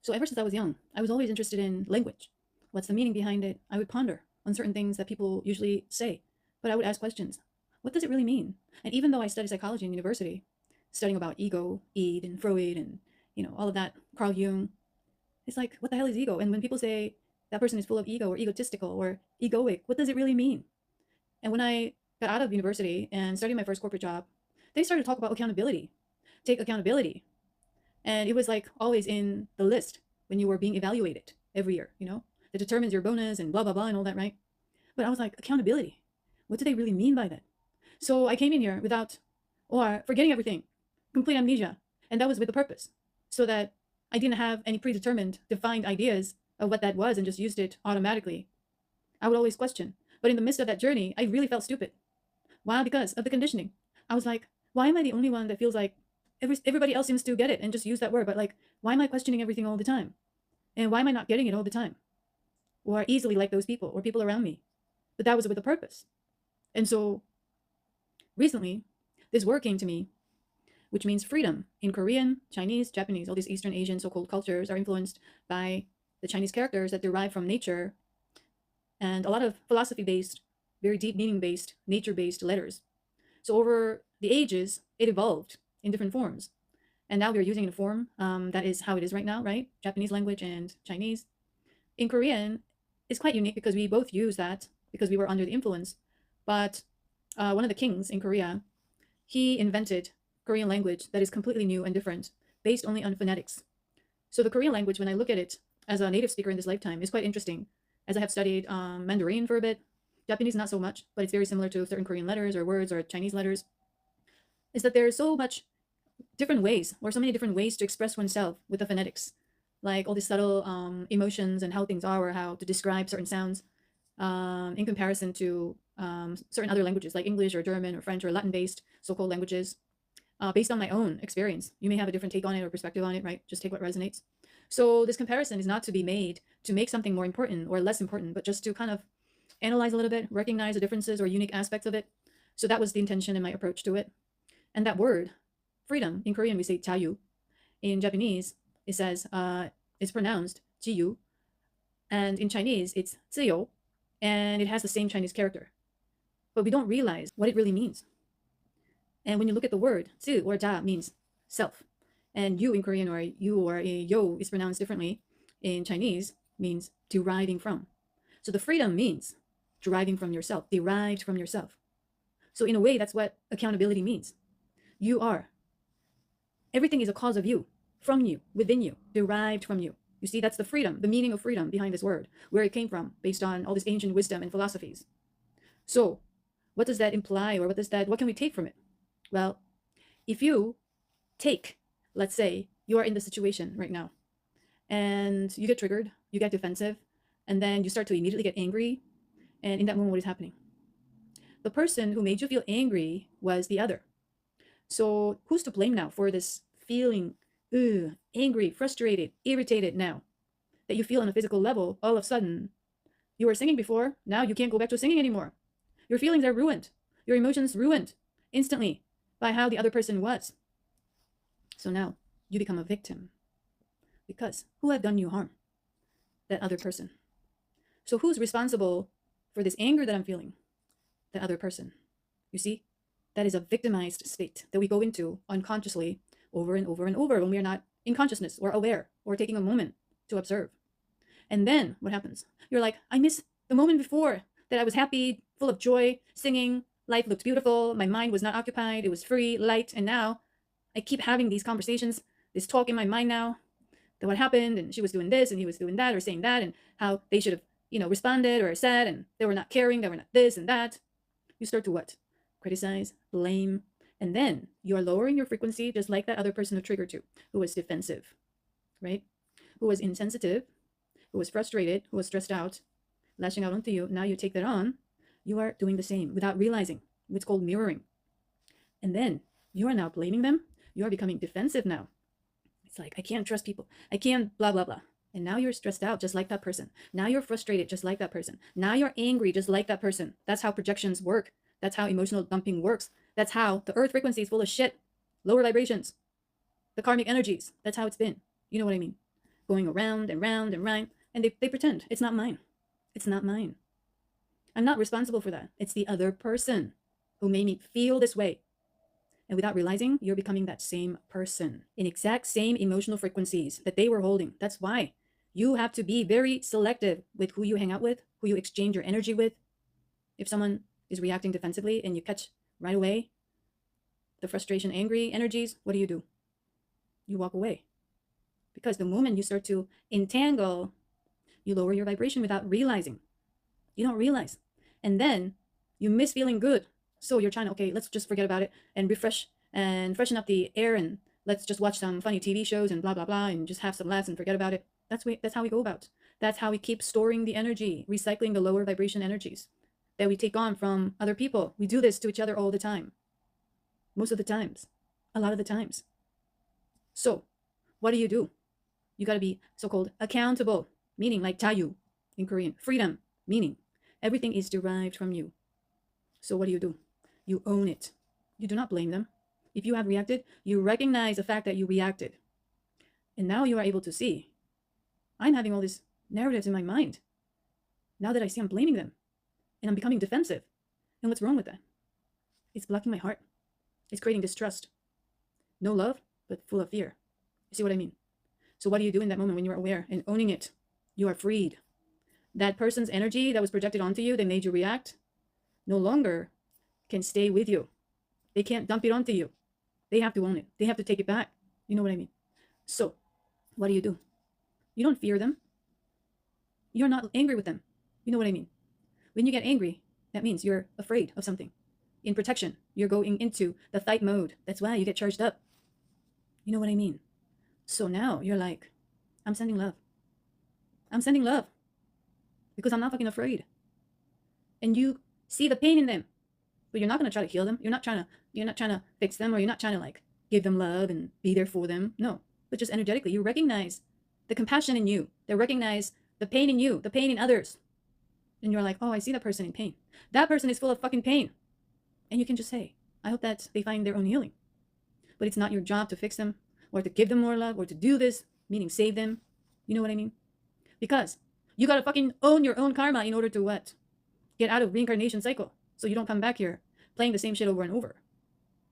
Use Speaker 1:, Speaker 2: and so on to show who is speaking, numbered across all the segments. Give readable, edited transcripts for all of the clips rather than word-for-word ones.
Speaker 1: So ever since I was young, I was always interested in language. What's the meaning behind it? I would ponder on certain things that people usually say, but I would ask questions. What does it really mean? And even though I studied psychology in university, studying about ego, Id, and Freud, and all of that, Carl Jung, it's like, what the hell is ego? And when people say that person is full of ego or egotistical or egoic, what does it really mean? And when I got out of university and started my first corporate job, they started to talk about accountability. Take accountability. And it was like always in the list when you were being evaluated every year, that determines your bonus and blah, blah, blah, and all that, right? But I was like, accountability. What do they really mean by that? So I came in here without, or forgetting everything, complete amnesia. And that was with a purpose, so that I didn't have any predetermined, defined ideas of what that was and just used it automatically. I would always question. But in the midst of that journey, I really felt stupid. Why? Because of the conditioning. I was like, why am I the only one that feels like everybody else seems to get it and just use that word? But like, why am I questioning everything all the time? And why am I not getting it all the time? Or easily like those people or people around me? But that was with a purpose. And so recently, this word came to me, which means freedom. In Korean, Chinese, Japanese, all these Eastern Asian so-called cultures are influenced by the Chinese characters that derive from nature and a lot of philosophy-based, very deep meaning-based, nature-based letters. So over the ages, it evolved in different forms. And now we're using it in a form that is how it is right now, right? Japanese language and Chinese. In Korean, it's quite unique because we both use that because we were under the influence. But one of the kings in Korea, he invented Korean language that is completely new and different, based only on phonetics. So the Korean language, when I look at it as a native speaker in this lifetime, is quite interesting, as I have studied Mandarin for a bit. Japanese, not so much, but it's very similar to certain Korean letters or words or Chinese letters, is that there's so much different ways, or so many different ways to express oneself with the phonetics, like all these subtle emotions and how things are, or how to describe certain sounds in comparison to certain other languages like English or German or French or Latin-based so-called languages. Based on my own experience, you may have a different take on it or perspective on it, right? Just take what resonates. So this comparison is not to be made to make something more important or less important, but just to kind of analyze a little bit, recognize the differences or unique aspects of it. So that was the intention in my approach to it. And that word, freedom, in Korean we say 자유. In Japanese, it says, it's pronounced 지유. And in Chinese, it's 自由. And it has the same Chinese character. But we don't realize what it really means. And when you look at the word, 自 or 자 means self. And you in Korean, or you or yo is pronounced differently in Chinese, means deriving from. So the freedom means deriving from yourself, derived from yourself. So in a way, that's what accountability means. You are. Everything is a cause of you, from you, within you, derived from you. You see, that's the freedom, the meaning of freedom behind this word, where it came from, based on all this ancient wisdom and philosophies. So what does that imply, or what can we take from it? Well, if you take, let's say, you are in the situation right now, and you get triggered, you get defensive, and then you start to immediately get angry, and in that moment, what is happening? The person who made you feel angry was the other. So who's to blame now for this feeling angry, frustrated, irritated now that you feel on a physical level? All of a sudden, you were singing before, now you can't go back to singing anymore. Your feelings are ruined. Your emotions ruined instantly by how the other person was. So now you become a victim, because who have done you harm? That other person. So who's responsible for this anger that I'm feeling? The other person. You see, that is a victimized state that we go into unconsciously over and over and over when we are not in consciousness or aware or taking a moment to observe. And then what happens? You're like, I miss the moment before that I was happy, full of joy, singing, life looked beautiful, my mind was not occupied, it was free, light, and now I keep having these conversations, this talk in my mind now, that what happened, and she was doing this, and he was doing that, or saying that, and how they should have, responded or said, and they were not caring, they were not this and that. You start to what? Criticize, blame, and then you are lowering your frequency just like that other person who triggered you, who was defensive, right? Who was insensitive, who was frustrated, who was stressed out, lashing out onto you. Now you take that on, you are doing the same without realizing. It's called mirroring. And then you are now blaming them. You are becoming defensive now. It's like, I can't trust people. I can't blah, blah, blah. And now you're stressed out just like that person. Now you're frustrated just like that person. Now you're angry just like that person. That's how projections work. That's how emotional dumping works. That's how the earth frequency is full of shit. Lower vibrations. The karmic energies. That's how it's been. You know what I mean? going around and round and round, and they pretend it's not mine. It's not mine. I'm not responsible for that. It's the other person who made me feel this way. And without realizing, you're becoming that same person in exact same emotional frequencies that they were holding. That's why you have to be very selective with who you hang out with, who you exchange your energy with. If someone is reacting defensively and you catch right away the frustration, angry energies, what do? You walk away. Because the moment you start to entangle, you lower your vibration without realizing. You don't realize. And then you miss feeling good. So you're trying to, okay, let's just forget about it and refresh and freshen up the air, and let's just watch some funny TV shows and blah, blah, blah, and just have some laughs and forget about it. That's how we go about. That's how we keep storing the energy, recycling the lower vibration energies that we take on from other people. We do this to each other all the time. Most of the times. A lot of the times. So what do? You got to be so-called accountable, meaning like 자유 in Korean. Freedom, meaning everything is derived from you. So what do? You own it. You do not blame them. If you have reacted, you recognize the fact that you reacted. And now you are able to see, I'm having all these narratives in my mind. Now that I see I'm blaming them, and I'm becoming defensive. And what's wrong with that? It's blocking my heart. It's creating distrust. No love, but full of fear. You see what I mean? So what do you do in that moment when you're aware and owning it? You are freed. That person's energy that was projected onto you, that made you react, no longer can stay with you. They can't dump it onto you. They have to own it. They have to take it back. You know what I mean? So what do? You don't fear them. You're not angry with them. You know what I mean? When you get angry, that means you're afraid of something. In protection, you're going into the fight mode. That's why you get charged up. You know what I mean? So now you're like, I'm sending love. I'm sending love. Because I'm not fucking afraid. And you see the pain in them. But you're not going to try to heal them. You're not trying to fix them, or you're not trying to like give them love and be there for them. No. But just energetically, you recognize the compassion in you. They recognize the pain in you, the pain in others. And you're like, oh, I see that person in pain. That person is full of fucking pain. And you can just say, I hope that they find their own healing. But it's not your job to fix them, or to give them more love, or to do this, meaning save them. You know what I mean? Because you gotta fucking own your own karma in order to what? Get out of reincarnation cycle. So you don't come back here playing the same shit over and over.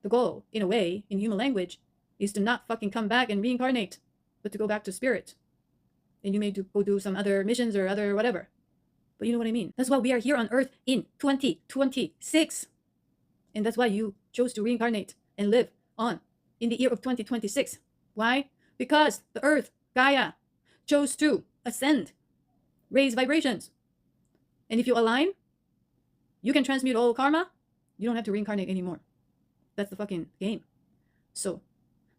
Speaker 1: The goal, in a way, in human language, is to not fucking come back and reincarnate, but to go back to spirit. And you may go do some other missions or other whatever. But you know what I mean? That's why we are here on Earth in 2026. And that's why you chose to reincarnate and live on in the year of 2026. Why? Because the Earth, Gaia, chose to ascend, raise vibrations. And if you align, you can transmute all karma. You don't have to reincarnate anymore. That's the fucking game. So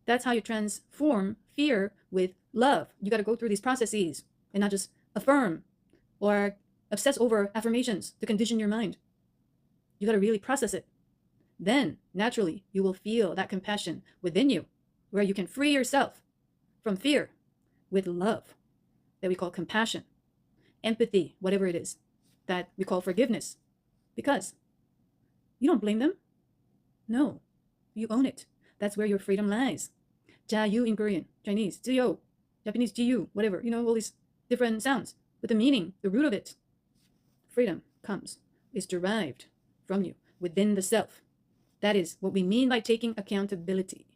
Speaker 1: that's how you transform fear with love. You got to go through these processes and not just affirm or obsess over affirmations to condition your mind. You got to really process it. Then naturally you will feel that compassion within you, where you can free yourself from fear with love, that we call compassion, empathy, whatever it is, that we call forgiveness. Because you don't blame them. No, you own it. That's where your freedom lies. 자유 in Korean, Chinese, 지요, Japanese, 지유, whatever, you know, all these different sounds. But the meaning, the root of it, freedom is derived from you, within the self. That is what we mean by taking accountability.